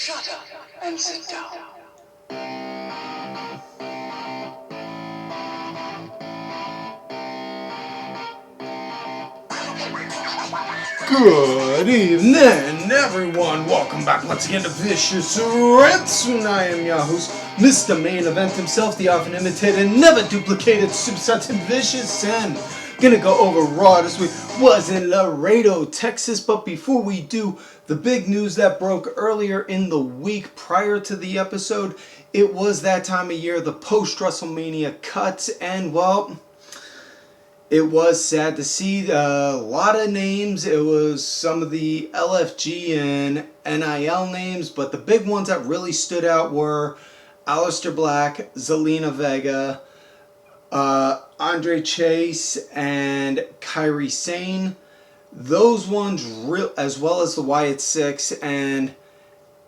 Shut up and sit down. Good evening, everyone. Welcome back once again to Vicious Rants. And I am your host, Mr. Main Event himself, the often imitated, never duplicated Superstar Vicious. And gonna go over Raw this week was in Laredo, Texas. But before we do, the big news that broke earlier in the week prior to the episode, it was that time of year, the post-WrestleMania cuts, and well, it was sad to see a lot of names. It was some of the LFG and NIL names, but the big ones that really stood out were Aleister Black, Zelina Vega, Andre Chase, and Kairi Sane. Those ones, as well as the Wyatt Six, and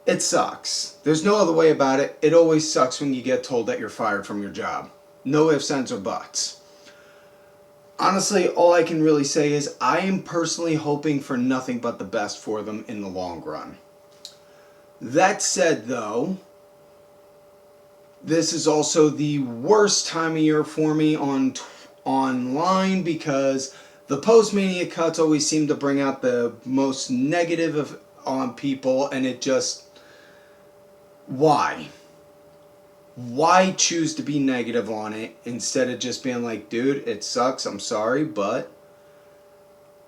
it sucks. There's no other way about it. It always sucks when you get told that you're fired from your job. No ifs, ands, or buts. Honestly, all I can really say is I am personally hoping for nothing but the best for them in the long run. That said, though, this is also the worst time of year for me online because the post-Mania cuts always seem to bring out the most negative on people, and it just... Why? Why choose to be negative on it instead of just being like, dude, it sucks, I'm sorry, but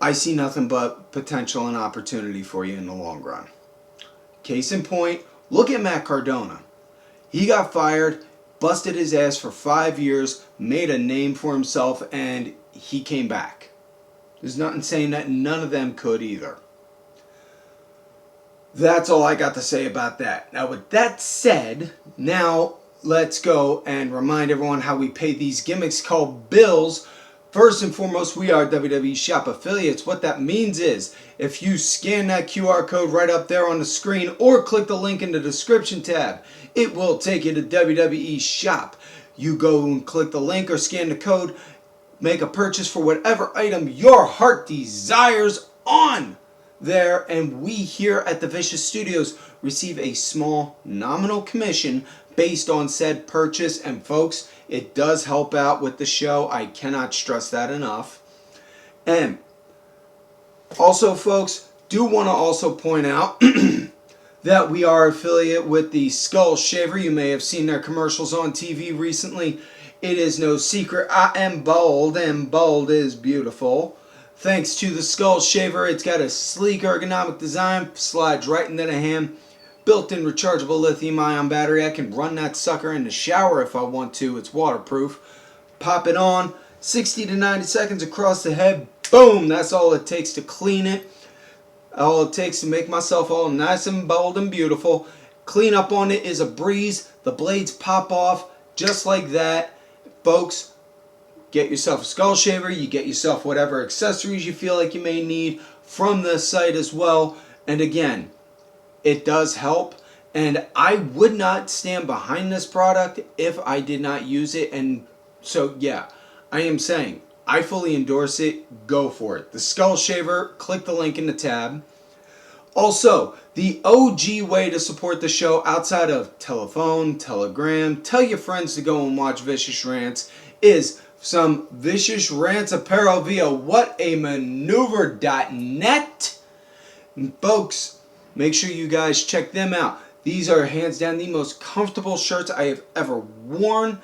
I see nothing but potential and opportunity for you in the long run. Case in point, look at Matt Cardona. He got fired, busted his ass for 5 years, made a name for himself, and he came back. There's nothing saying that none of them could either. That's all I got to say about that. Now, with that said, now let's go and remind everyone how we pay these gimmicks called bills. First and foremost, we are WWE Shop affiliates. What that means is if you scan that QR code right up there on the screen or click the link in the description tab, it will take you to WWE Shop. You go and click the link or scan the code, make a purchase for whatever item your heart desires on there, and we here at the Vicious Studios receive a small nominal commission based on said purchase, and folks, it does help out with the show. I cannot stress that enough. And also, folks, do want to also point out that we are affiliate with the Skull Shaver. You may have seen their commercials on TV recently. It is no secret I am bald, and bald is beautiful. Thanks to the Skull Shaver, it's got a sleek ergonomic design, slides right into the hand. Built-in rechargeable lithium-ion battery. I can run that sucker in the shower if I want to. It's waterproof. Pop it on. 60 to 90 seconds across the head. Boom! That's all it takes to clean it. All it takes to make myself all nice and bold and beautiful. Clean up on it is a breeze. The blades pop off just like that. Folks, get yourself a Skull Shaver. You get yourself whatever accessories you feel like you may need from the site as well. And again, it does help, and I would not stand behind this product if I did not use it. And so, yeah, I am saying I fully endorse it. Go for it. The Skull Shaver, click the link in the tab. Also, the OG way to support the show outside of telephone, telegram, tell your friends to go and watch Vicious Rants is some Vicious Rants apparel via whatamaneuver.net. And folks, make sure you guys check them out. These are hands down the most comfortable shirts I have ever worn.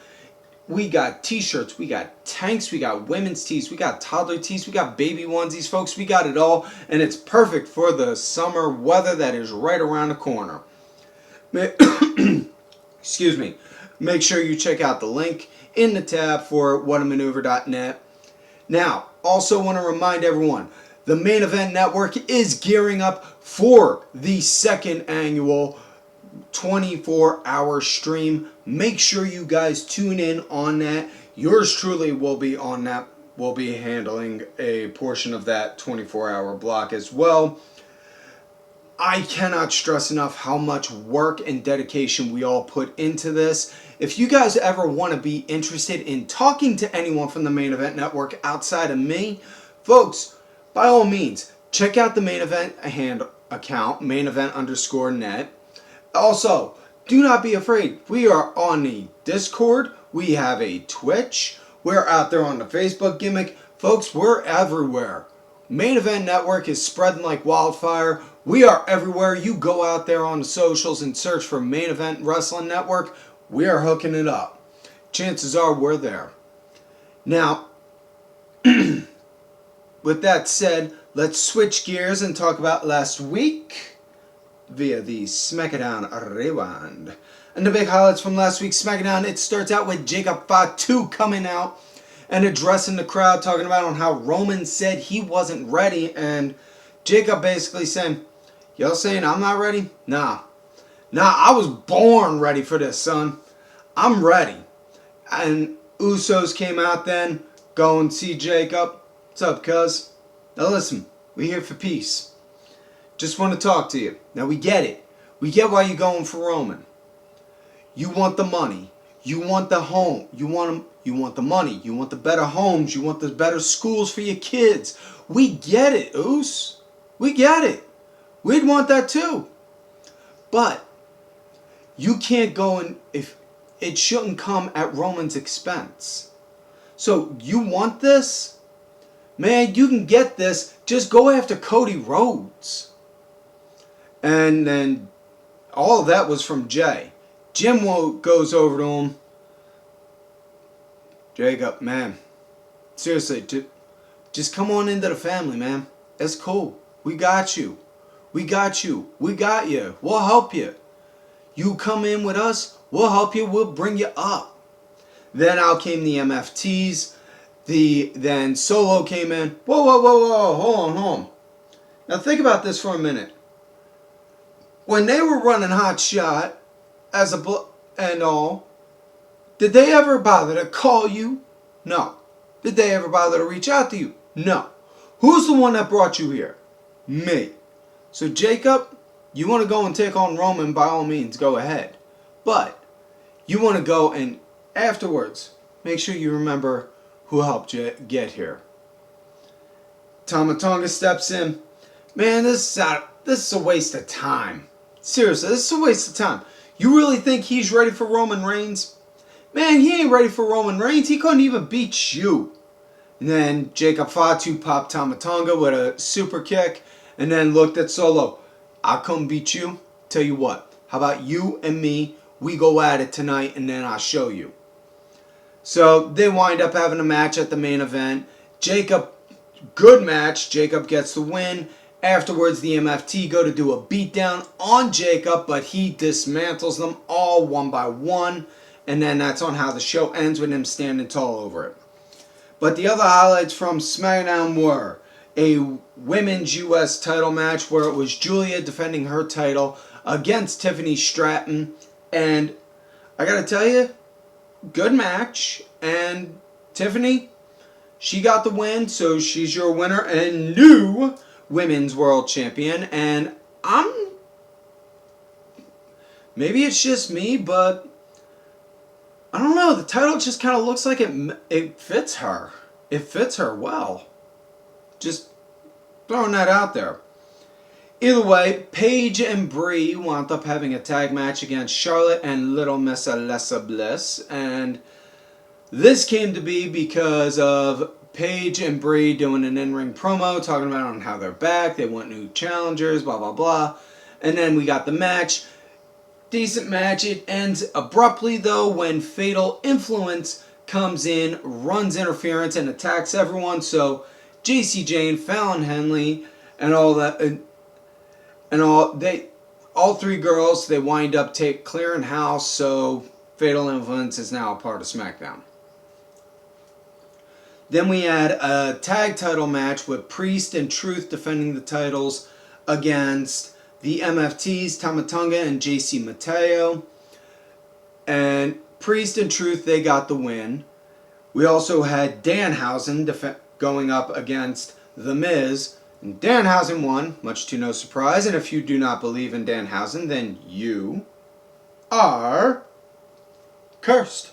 We got t-shirts, we got tanks, we got women's tees, we got toddler tees, we got baby onesies, folks. We got it all, and it's perfect for the summer weather that is right around the corner. Excuse me. Make sure you check out the link in the tab for whatamaneuver.net. Now, also want to remind everyone, the Main Event Network is gearing up for the second annual 24-hour stream. Make sure you guys tune in on that. Yours truly will be on that. We'll be handling a portion of that 24-hour block as well. I cannot stress enough how much work and dedication we all put into this. If you guys ever want to be interested in talking to anyone from the Main Event Network outside of me, folks, by all means, check out the Main Event account, main event_net. Also, do not be afraid. We are on the Discord. We have a Twitch. We're out there on the Facebook gimmick. Folks, we're everywhere. Main Event Network is spreading like wildfire. We are everywhere. You go out there on the socials and search for Main Event Wrestling Network. We are hooking it up. Chances are we're there. Now, with that said, let's switch gears and talk about last week via the SmackDown Rewind. And the big highlights from last week's SmackDown, it starts out with Jacob Fatu coming out and addressing the crowd, talking about on how Roman said he wasn't ready, and Jacob basically saying, y'all saying I'm not ready? Nah, I was born ready for this, son. I'm ready. And Usos came out then, go and see Jacob. What's up, cuz? Now listen, we're here for peace. Just want to talk to you. Now we get it. We get why you're going for Roman. You want the money. You want the home. You want the money. You want the better homes. You want the better schools for your kids. We get it, Us. We get it. We'd want that too. But you can't go and if it shouldn't come at Roman's expense. So you want this? Man, you can get this. Just go after Cody Rhodes. And then all of that was from Jay. Jim goes over to him. Jacob, man, seriously, just come on into the family, man. It's cool. We got you. We got you. We got you. We'll help you. You come in with us, we'll help you. We'll bring you up. Then out came the MFTs. Then Solo came in. Whoa. Hold on. Now think about this for a minute. When they were running Hot Shot and all, did they ever bother to call you? No. Did they ever bother to reach out to you? No. Who's the one that brought you here? Me. So Jacob, you want to go and take on Roman, by all means, go ahead. But you want to go and afterwards, make sure you remember who helped you get here. Tama Tonga steps in. Man, this is a waste of time. Seriously, this is a waste of time. You really think he's ready for Roman Reigns? Man, he ain't ready for Roman Reigns. He couldn't even beat you. And then Jacob Fatu popped Tama Tonga with a super kick and then looked at Solo. I'll come beat you. Tell you what, how about you and me? We go at it tonight and then I'll show you. So they wind up having a match at the main event. Jacob, good match. Jacob gets the win. Afterwards, the MFT go to do a beatdown on Jacob, but he dismantles them all one by one. And then that's on how the show ends with him standing tall over it. But the other highlights from SmackDown were a women's U.S. title match where it was Julia defending her title against Tiffany Stratton. And I gotta tell you, good match. And Tiffany, she got the win, so she's your winner and new Women's World Champion. And maybe it's just me, but I don't know. The title just kind of looks like it fits her. It fits her well. Just throwing that out there. Either way, Paige and Brie wound up having a tag match against Charlotte and Little Miss Alexa Bliss. And this came to be because of Paige and Brie doing an in-ring promo, talking about on how they're back, they want new challengers, blah, blah, blah. And then we got the match. Decent match. It ends abruptly, though, when Fatal Influence comes in, runs interference, and attacks everyone. So JC Jane, Fallon Henley, and all that, and all three girls, they wind up clearing house. So Fatal Influence is now a part of SmackDown. Then we had a tag title match with Priest and Truth defending the titles against the MFTs, Tama Tonga and JC Mateo. And Priest and Truth, they got the win. We also had Danhausen going up against The Miz. And Danhausen won, much to no surprise. And if you do not believe in Danhausen, then you are cursed.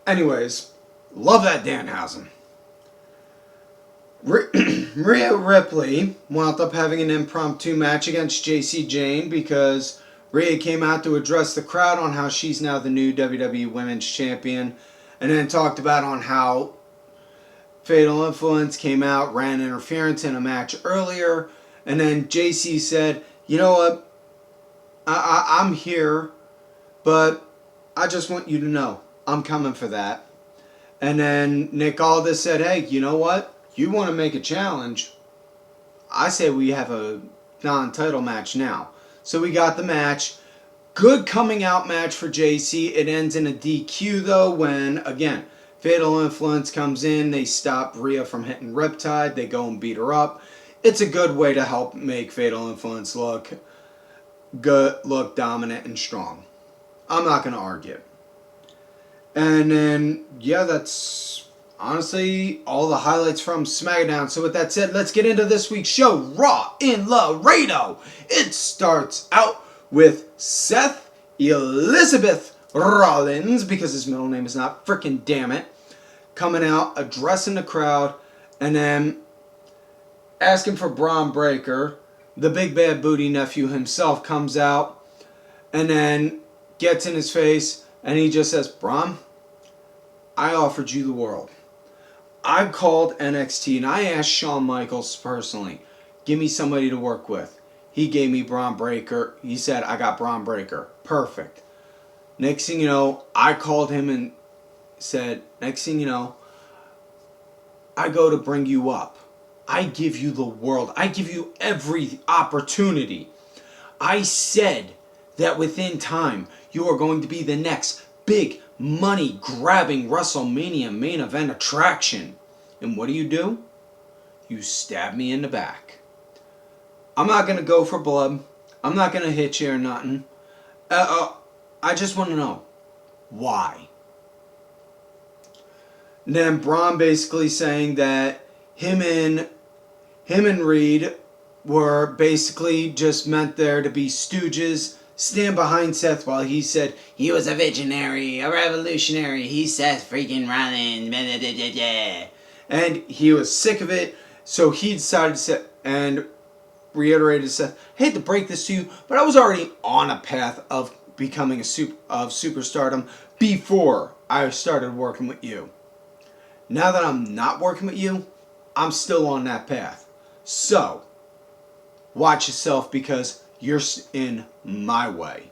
Anyways, love that Danhausen. Rhea Ripley wound up having an impromptu match against JC Jane because Rhea came out to address the crowd on how she's now the new WWE Women's Champion, and then talked about on how Fatal Influence came out, ran interference in a match earlier, and then JC said, you know what, I'm here, but I just want you to know, I'm coming for that. And then Nick Aldis said, hey, you know what, you want to make a challenge, I say we have a non-title match now. So we got the match. Good coming out match for JC. It ends in a DQ though when, again, Fatal Influence comes in. They stop Rhea from hitting Riptide. They go and beat her up. It's a good way to help make Fatal Influence look good, look dominant and strong. I'm not going to argue. And then, yeah, that's honestly all the highlights from SmackDown. So with that said, let's get into this week's show, Raw in Laredo. It starts out with Seth Elizabeth Rollins, because his middle name is not frickin' damn it, coming out, addressing the crowd, and then asking for Braun Breaker. The big bad booty nephew himself comes out and then gets in his face, and he just says, Braun, I offered you the world. I called NXT and I asked Shawn Michaels personally, give me somebody to work with. He gave me Braun Breaker. He said, I got Braun Breaker. Perfect. Next thing you know, I called him and said, next thing you know, I go to bring you up. I give you the world. I give you every opportunity. I said that within time, you are going to be the next big money-grabbing WrestleMania main event attraction. And what do? You stab me in the back. I'm not going to go for blood. I'm not going to hit you or nothing. I just want to know why. And then Braun basically saying that him and Reed were basically just meant there to be stooges, stand behind Seth while he said he was a visionary, a revolutionary. He's Seth freaking Rollins. And he was sick of it, so he decided to say, and reiterated, Seth, I hate to break this to you, but I was already on a path of becoming of superstardom before I started working with you. Now that I'm not working with you, I'm still on that path. So, watch yourself because you're in my way.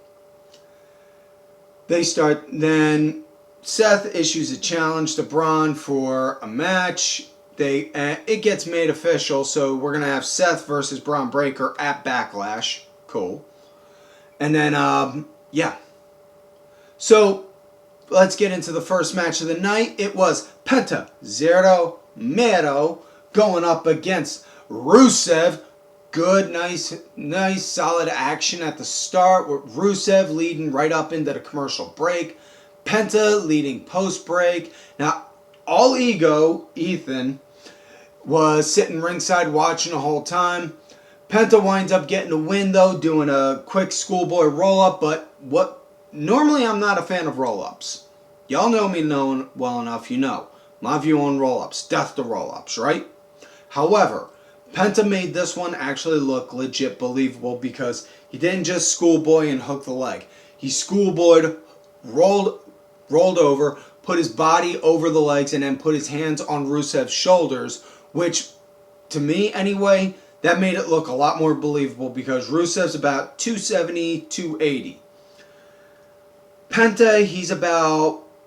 Then Seth issues a challenge to Braun for a match. It gets made official, so we're going to have Seth versus Braun Breaker at Backlash. Cool. And then, yeah. So, let's get into the first match of the night. It was Penta VS going up against Rusev. Good, nice, solid action at the start with Rusev leading right up into the commercial break. Penta leading post-break. Now, all ego, Ethan, was sitting ringside watching the whole time. Penta winds up getting the win, though, doing a quick schoolboy roll-up, but normally I'm not a fan of roll-ups. Y'all know me well enough, you know. My view on roll-ups, death to roll-ups, right? However, Penta made this one actually look legit believable because he didn't just schoolboy and hook the leg. He schoolboyed, rolled over, put his body over the legs, and then put his hands on Rusev's shoulders, which, to me anyway, that made it look a lot more believable because Rusev's about 270, 280. Penta, he's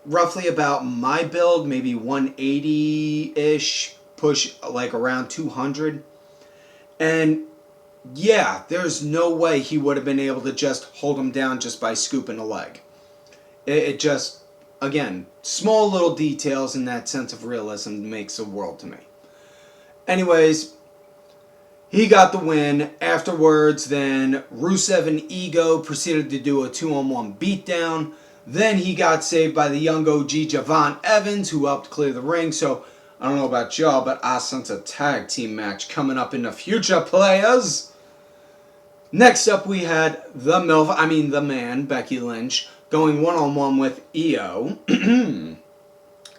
roughly about my build, maybe 180-ish, push like around 200. And yeah, there's no way he would have been able to just hold him down just by scooping a leg. It just, again, small little details in that sense of realism makes the world to me. Anyways, he got the win. Afterwards, then Rusev and Ego proceeded to do a 2-on-1 beatdown. Then he got saved by the young OG Javon Evans, who helped clear the ring. So, I don't know about y'all, but I sense a tag team match coming up in the future, players. Next up, we had the man, Becky Lynch, going one-on-one with Iyo.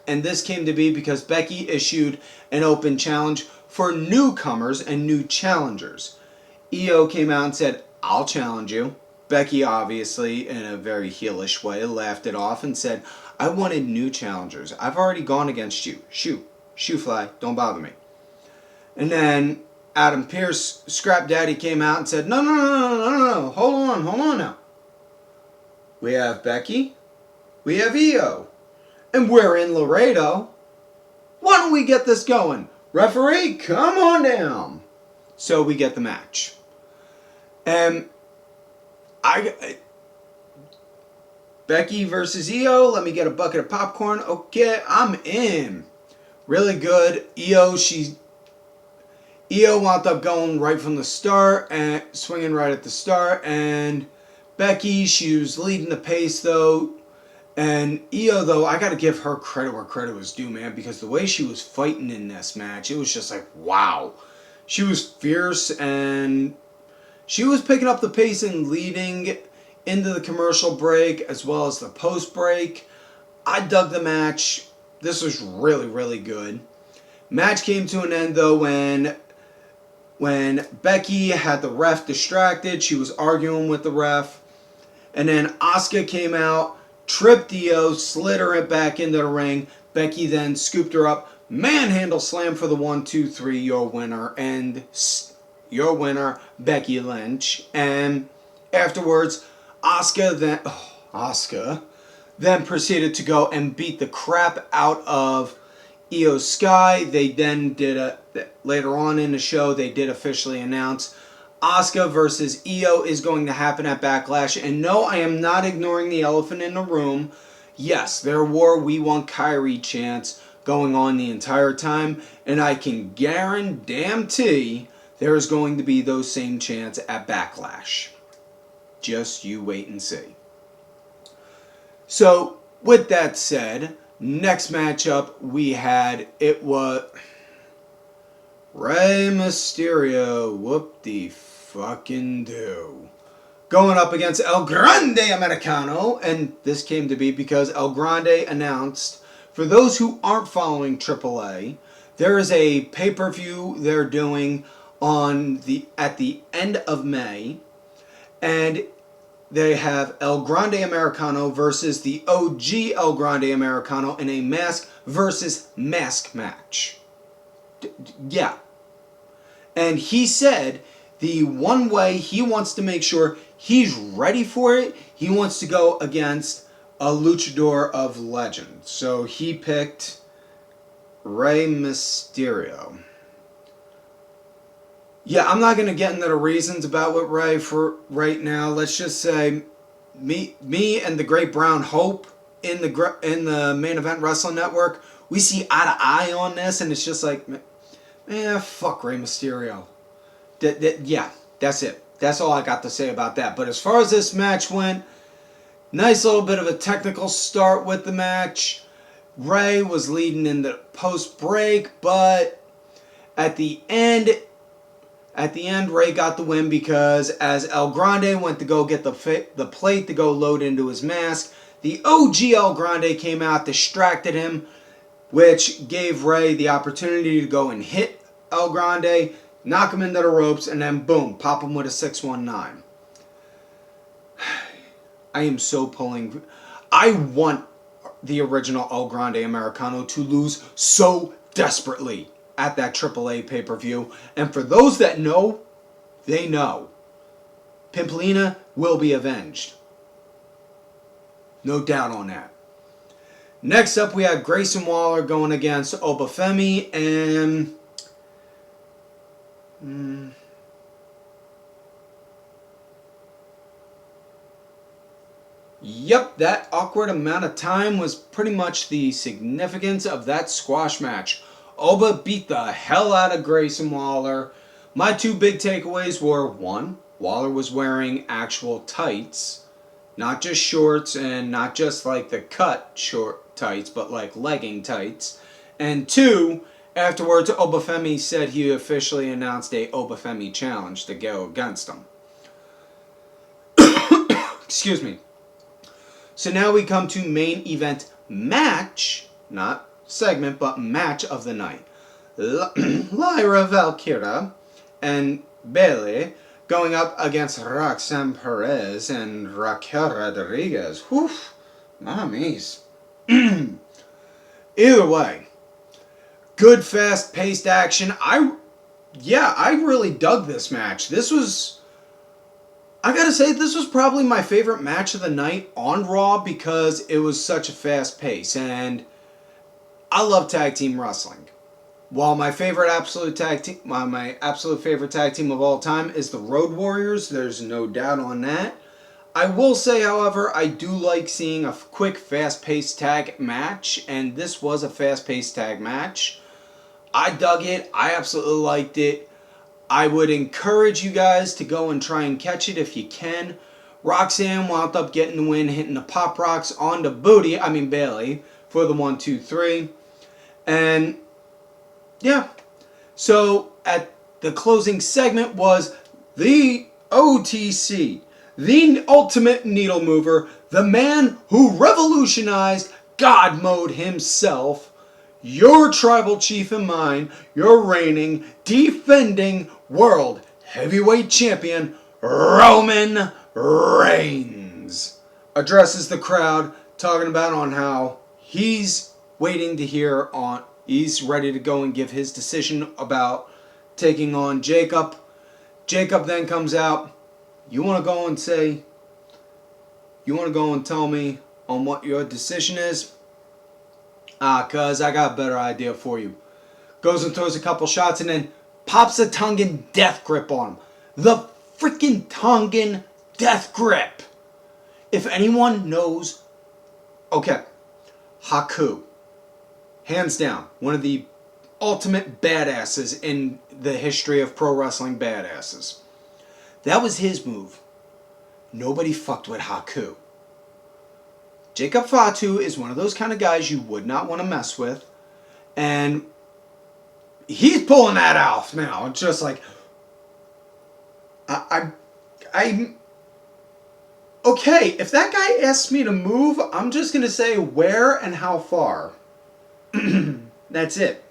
And this came to be because Becky issued an open challenge for newcomers and new challengers. Iyo came out and said, I'll challenge you. Becky, obviously, in a very heelish way, laughed it off and said, I wanted new challengers. I've already gone against you. Shoo fly, don't bother me. And then Adam Pearce, Scrap Daddy, came out and said, no, hold on now. We have Becky, we have Iyo, and we're in Laredo. Why don't we get this going? Referee, come on down. So we get the match. And Becky versus Iyo, let me get a bucket of popcorn. Okay, I'm in. Really good. Iyo wound up going right from the start and swinging right at the start. And Becky, she was leading the pace though. And Iyo, though, I got to give her credit where credit was due, man, because the way she was fighting in this match, it was just like, wow. She was fierce and she was picking up the pace and leading into the commercial break as well as the post break. I dug the match. This was really, really good. Match came to an end though when Becky had the ref distracted. She was arguing with the ref. And then Asuka came out, tripped Iyo, slid her back into the ring. Becky then scooped her up. Manhandle slam for the 1, 2, 3, your winner. And your winner, Becky Lynch. And afterwards, Asuka then proceeded to go and beat the crap out of Iyo Sky. They then later on in the show, they did officially announce Asuka versus Iyo is going to happen at Backlash. And no, I am not ignoring the elephant in the room. Yes, there were We Want Kyrie chants going on the entire time. And I can guarantee there is going to be those same chants at Backlash. Just you wait and see. So, with that said, next matchup we had, it was Rey Mysterio, whoop-de-fucking-do, going up against El Grande Americano. And this came to be because El Grande announced, for those who aren't following AAA, there is a pay-per-view they're doing at the end of May, and they have El Grande Americano versus the OG El Grande Americano in a mask versus mask match. Yeah. And he said the one way he wants to make sure he's ready for it, he wants to go against a luchador of legend. So he picked Rey Mysterio. Yeah, I'm not going to get into the reasons about what Rey for right now. Let's just say me and the Great Brown Hope in the Main Event Wrestling Network, we see eye to eye on this, and it's just like, man, fuck Rey Mysterio. Yeah, that's it. That's all I got to say about that. But as far as this match went, nice little bit of a technical start with the match. Rey was leading in the post-break, but at the end, Rey got the win because as El Grande went to go get the plate to go load into his mask, the OG El Grande came out, distracted him, which gave Rey the opportunity to go and hit El Grande, knock him into the ropes, and then boom, pop him with a 619. I am so pulling. I want the original El Grande Americano to lose so desperately at that AAA pay-per-view. And for those that know, they know. Pimplina will be avenged. No doubt on that. Next up, we have Grayson Waller going against Femi, and yep, that awkward amount of time was pretty much the significance of that squash match. Oba beat the hell out of Grayson Waller. My two big takeaways were, one, Waller was wearing actual tights, not just shorts and not just like the cut short tights, but like legging tights. And two, afterwards, Femi said he officially announced a Femi challenge to go against him. Excuse me. So now we come to main event match, not segment, but match of the night. Lyra, Valkyria, and Bayley going up against Roxanne, Perez, and Raquel Rodriguez. Whew, mommies. Either way, good fast-paced action. I really dug this match. I gotta say, this was probably my favorite match of the night on Raw because it was such a fast pace, and I love tag team wrestling. While my absolute favorite tag team of all time is the Road Warriors, there's no doubt on that. I will say, however, I do like seeing a quick, fast-paced tag match, and this was a fast-paced tag match. I dug it. I absolutely liked it. I would encourage you guys to go and try and catch it if you can. Roxanne wound up getting the win, hitting the pop rocks on the Bayley, for the 1, 2, 3. And yeah, so at the closing segment was the OTC, the ultimate needle mover, the man who revolutionized God mode himself, your tribal chief and mine, your reigning, defending world heavyweight champion, Roman Reigns, addresses the crowd, talking about on how he's waiting to hear on, he's ready to go and give his decision about taking on Jacob. Jacob then comes out. You want to go and tell me on what your decision is? Cuz I got a better idea for you. Goes and throws a couple shots and then pops a Tongan death grip on him. The freaking Tongan death grip. If anyone knows, okay, Haku, hands down, one of the ultimate badasses in the history of pro wrestling badasses. That was his move. Nobody fucked with Haku. Jacob Fatu is one of those kind of guys you would not want to mess with. And he's pulling that off now. It's just like, I'm okay, if that guy asks me to move, I'm just going to say where and how far. That's it.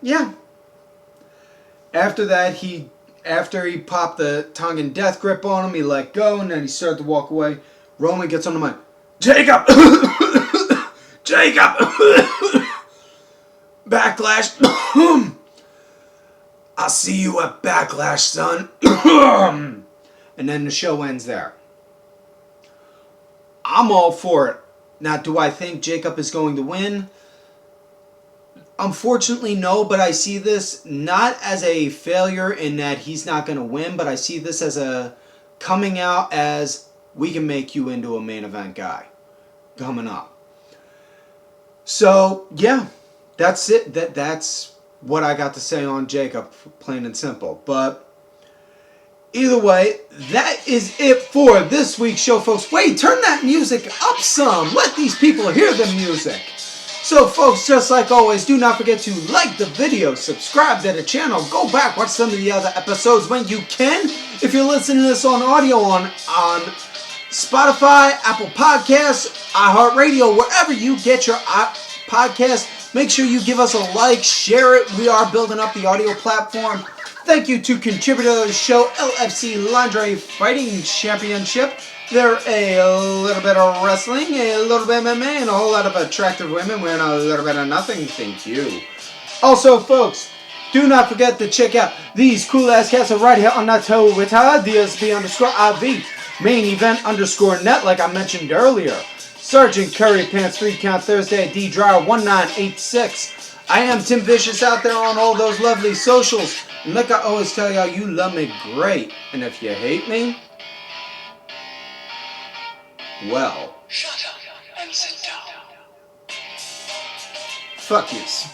Yeah. After that, after he popped the Tongan death grip on him, he let go, and then he started to walk away. Roman gets on the mic. Jacob! Jacob! Backlash. I'll see you at Backlash, son. And then the show ends there. I'm all for it. Now, do I think Jacob is going to win? Unfortunately, no, but I see this not as a failure in that he's not going to win, but I see this as a coming out as we can make you into a main event guy coming up. So, yeah, that's it. That's what I got to say on Jacob, plain and simple. But either way, that is it for this week's show, folks. Wait, turn that music up some. Let these people hear the music. So, folks, just like always, do not forget to like the video, subscribe to the channel, go back, watch some of the other episodes when you can. If you're listening to this on audio on Spotify, Apple Podcasts, iHeartRadio, wherever you get your podcast, make sure you give us a like, share it. We are building up the audio platform. Thank you to contributor to the show, LFC Lingerie Fighting Championship. They're a little bit of wrestling, a little bit of MMA, and a whole lot of attractive women wearing a little bit of nothing. Thank you. Also, folks, do not forget to check out these cool-ass cats right here on that Twitter, DSB_IV, main event _net, like I mentioned earlier. Sergeant Curry Pants 3 Count Thursday, D Dryer 1986. I am Tim Vicious out there on all those lovely socials. And like I always tell y'all, you love me great. And if you hate me, well, Shut up and sit down. fuck yous.